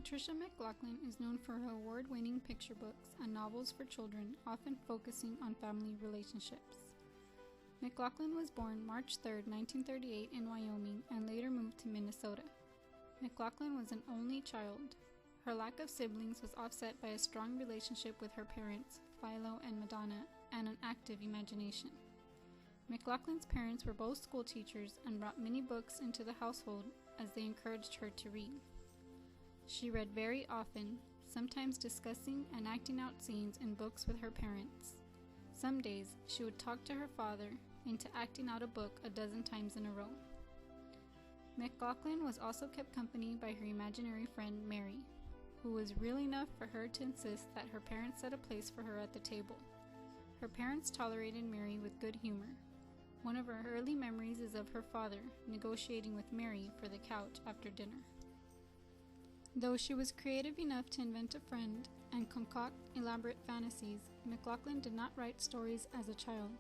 Patricia machlaclan is known for her award-winning picture books and novels for children, often focusing on family relationships. Machlaclan was born March 3, 1938 in Wyoming and later moved to Minnesota. Machlaclan was an only child. Her lack of siblings was offset by a strong relationship with her parents, Philo and Madonna, and an active imagination. Machlaclan's parents were both school teachers and brought many books into the household as they encouraged her to read. She read very often, sometimes discussing and acting out scenes in books with her parents. Some days, she would talk to her father into acting out a book a dozen times in a row. Machlaclan was also kept company by her imaginary friend Mary, who was real enough for her to insist that her parents set a place for her at the table. Her parents tolerated Mary with good humor. One of her early memories is of her father negotiating with Mary for the couch after dinner. Though she was creative enough to invent a friend and concoct elaborate fantasies, Machlaclan did not write stories as a child.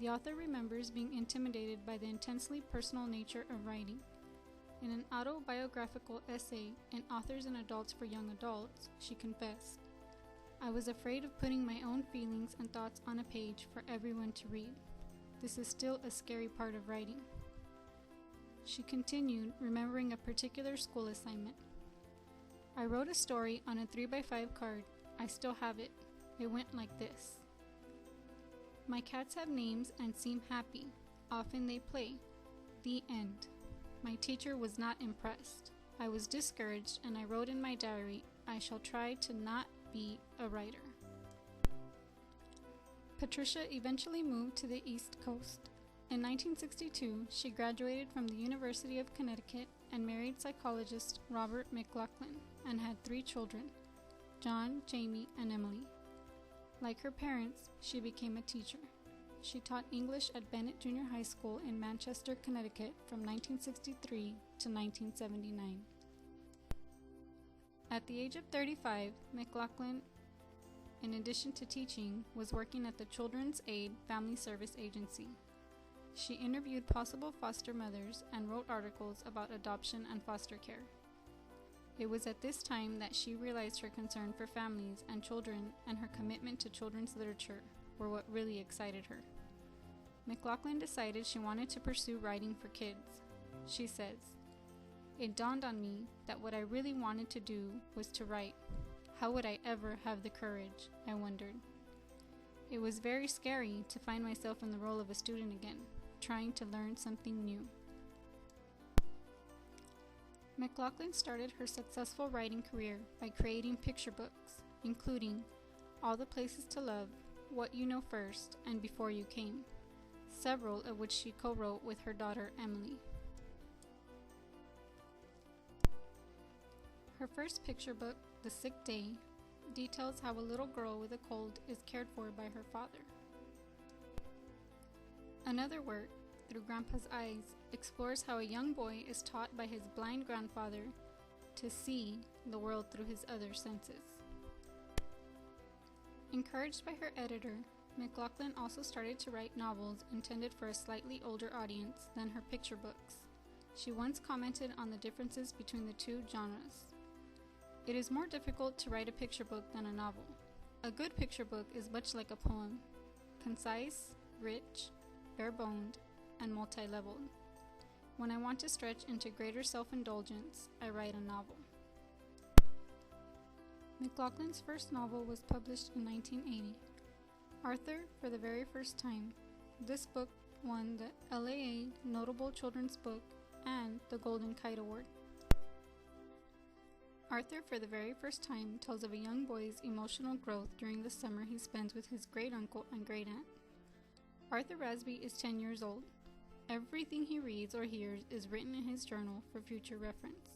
The author remembers being intimidated by the intensely personal nature of writing. In an autobiographical essay in Authors and Adults for Young Adults, she confessed, "I was afraid of putting my own feelings and thoughts on a page for everyone to read. This is still a scary part of writing." She continued, remembering a particular school assignment. "I wrote a story on a 3x5 card. I still have it. It went like this. My cats have names and seem happy. Often they play. The end. My teacher was not impressed. I was discouraged and I wrote in my diary, I shall try to not be a writer." Patricia eventually moved to the East Coast. In 1962, she graduated from the University of Connecticut and married psychologist Robert Machlaclan and had 3 children, John, Jamie, and Emily. Like her parents, she became a teacher. She taught English at Bennett Junior High School in Manchester, Connecticut from 1963 to 1979. At the age of 35, Machlaclan, in addition to teaching, was working at the Children's Aid Family Service Agency. She interviewed possible foster mothers and wrote articles about adoption and foster care. It was at this time that she realized her concern for families and children and her commitment to children's literature were what really excited her. Machlaclan decided she wanted to pursue writing for kids. She says, "It dawned on me that what I really wanted to do was to write. How would I ever have the courage? I wondered. It was very scary to find myself in the role of a student again, trying to learn something new." Machlaclan started her successful writing career by creating picture books, including All the Places to Love, What You Know First, and Before You Came, several of which she co-wrote with her daughter Emily. Her first picture book, The Sick Day, details how a little girl with a cold is cared for by her father. Another work, Through Grandpa's Eyes, explores how a young boy is taught by his blind grandfather to see the world through his other senses. Encouraged by her editor, Machlaclan also started to write novels intended for a slightly older audience than her picture books. She once commented on the differences between the 2 genres. "It is more difficult to write a picture book than a novel. A good picture book is much like a poem, concise, rich, bare-boned, and multi-leveled. When I want to stretch into greater self-indulgence, I write a novel." Machlaclan's first novel was published in 1980, Arthur for the Very First Time. This book won the LAA Notable Children's Book and the Golden Kite Award. Arthur for the Very First Time tells of a young boy's emotional growth during the summer he spends with his great-uncle and great-aunt. Arthur Rasby is 10 years old. Everything he reads or hears is written in his journal for future reference.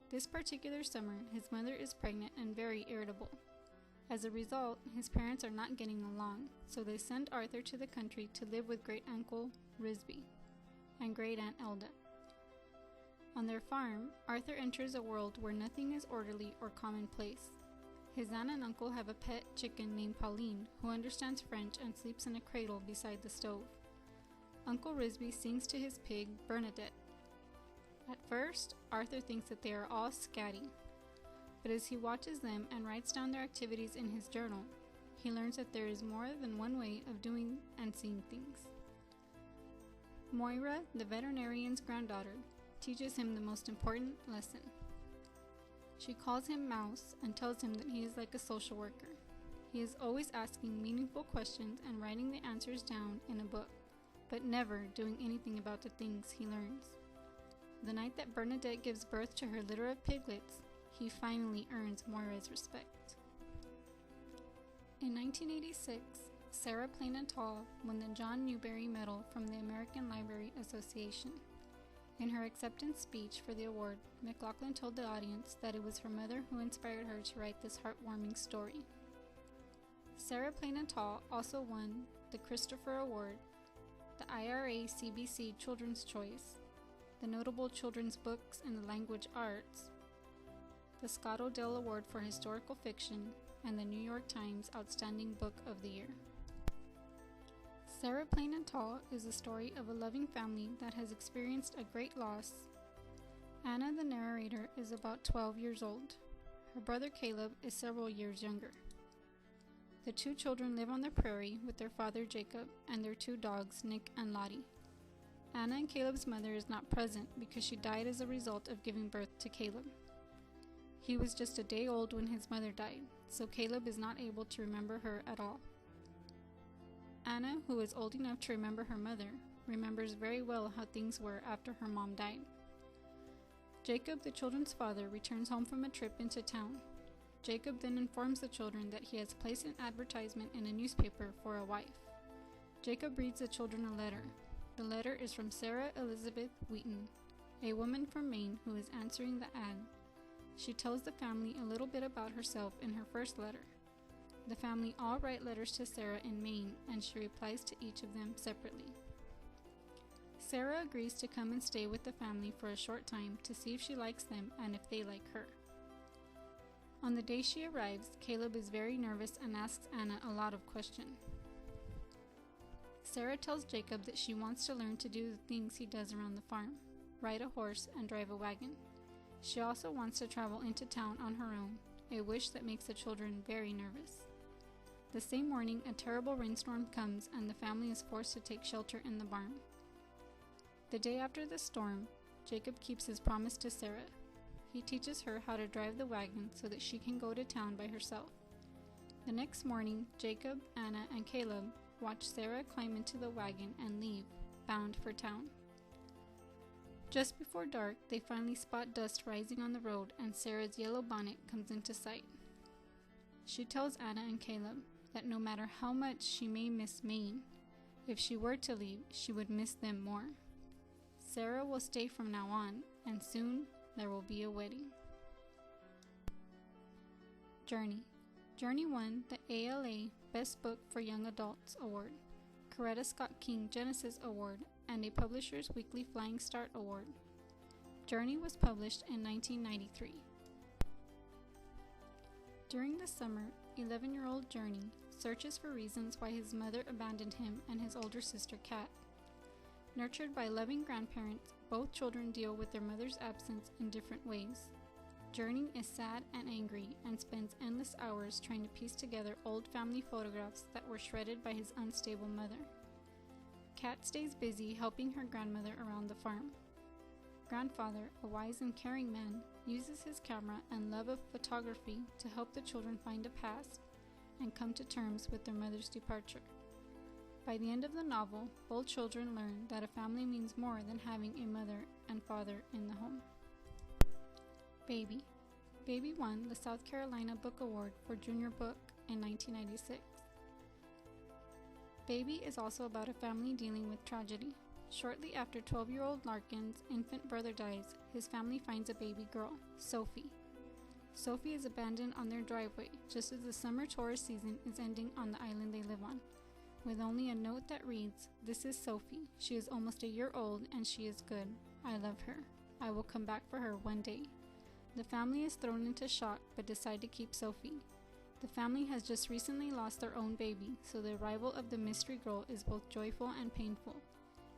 This particular summer, his mother is pregnant and very irritable. As a result, his parents are not getting along, so they send Arthur to the country to live with great-uncle Risby and great-aunt Elda. On their farm, Arthur enters a world where nothing is orderly or commonplace. His aunt and uncle have a pet chicken named Pauline who understands French and sleeps in a cradle beside the stove. Uncle Risby sings to his pig, Bernadette. At first, Arthur thinks that they are all scatty, but as he watches them and writes down their activities in his journal, he learns that there is more than one way of doing and seeing things. Moira, the veterinarian's granddaughter, teaches him the most important lesson. She calls him Mouse and tells him that he is like a social worker. He is always asking meaningful questions and writing the answers down in a book, but never doing anything about the things he learns. The night that Bernadette gives birth to her litter of piglets, he finally earns Moira's respect. In 1986, Sarah Plain and Tall won the John Newbery Medal from the American Library Association. In her acceptance speech for the award, machlaclan told the audience that it was her mother who inspired her to write this heartwarming story. Sarah Plain and Tall also won the Christopher Award, the IRA CBC Children's Choice, the Notable Children's Books in the Language Arts, the Scott Odell Award for Historical Fiction, and the New York Times Outstanding Book of the Year. Sarah Plain and Tall is the story of a loving family that has experienced a great loss. Anna, the narrator, is about 12 years old. Her brother Caleb is several years younger. The two children live on the prairie with their father Jacob and their two dogs, Nick and Lottie. Anna and Caleb's mother is not present because she died as a result of giving birth to Caleb. He was just a day old when his mother died, so Caleb is not able to remember her at all. Anna, who is old enough to remember her mother, remembers very well how things were after her mom died. Jacob, the children's father, returns home from a trip into town. Jacob then informs the children that he has placed an advertisement in a newspaper for a wife. Jacob reads the children a letter. The letter is from Sarah Elizabeth Wheaton, a woman from Maine who is answering the ad. She tells the family a little bit about herself in her first letter. The family all write letters to Sarah in Maine, and she replies to each of them separately. Sarah agrees to come and stay with the family for a short time to see if she likes them and if they like her. On the day she arrives, Caleb is very nervous and asks Anna a lot of questions. Sarah tells Jacob that she wants to learn to do the things he does around the farm, ride a horse and drive a wagon. She also wants to travel into town on her own, a wish that makes the children very nervous. The same morning, a terrible rainstorm comes and the family is forced to take shelter in the barn. The day after the storm, Jacob keeps his promise to Sarah. He teaches her how to drive the wagon so that she can go to town by herself. The next morning, Jacob, Anna, and Caleb watch Sarah climb into the wagon and leave, bound for town. Just before dark, they finally spot dust rising on the road and Sarah's yellow bonnet comes into sight. She tells Anna and Caleb that no matter how much she may miss Maine, if she were to leave, she would miss them more. Sarah will stay from now on, and soon there will be a wedding. Journey. Journey won the ALA Best Book for Young Adults Award, Coretta Scott King Genesis Award, and a Publishers Weekly Flying Start Award. Journey was published in 1993. During the summer, 11-year-old Journey searches for reasons why his mother abandoned him and his older sister Kat. Nurtured by loving grandparents, both children deal with their mother's absence in different ways. Journey is sad and angry and spends endless hours trying to piece together old family photographs that were shredded by his unstable mother. Kat stays busy helping her grandmother around the farm. Grandfather, a wise and caring man, uses his camera and love of photography to help the children find a past and come to terms with their mother's departure. By the end of the novel, both children learn that a family means more than having a mother and father in the home. Baby. Baby won the South Carolina Book Award for Junior Book in 1996. Baby is also about a family dealing with tragedy. Shortly after 12-year-old Larkin's infant brother dies, his family finds a baby girl, Sophie. Sophie is abandoned on their driveway just as the summer tourist season is ending on the island they live on, with only a note that reads, "This is Sophie. She is almost a year old and she is good. I love her. I will come back for her one day." The family is thrown into shock but decide to keep Sophie. The family has just recently lost their own baby, so the arrival of the mystery girl is both joyful and painful.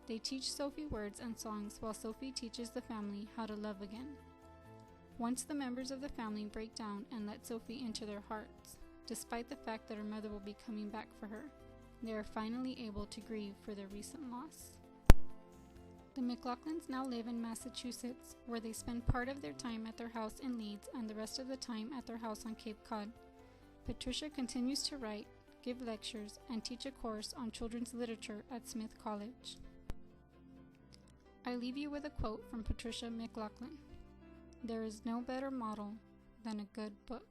They teach Sophie words and songs while Sophie teaches the family how to love again. Once the members of the family break down and let Sophie into their hearts, despite the fact that her mother will be coming back for her, they are finally able to grieve for their recent loss. The machlaclans now live in Massachusetts, where they spend part of their time at their house in Leeds and the rest of the time at their house on Cape Cod. Patricia continues to write, give lectures, and teach a course on children's literature at Smith College. I leave you with a quote from Patricia machlaclan. There is no better model than a good book.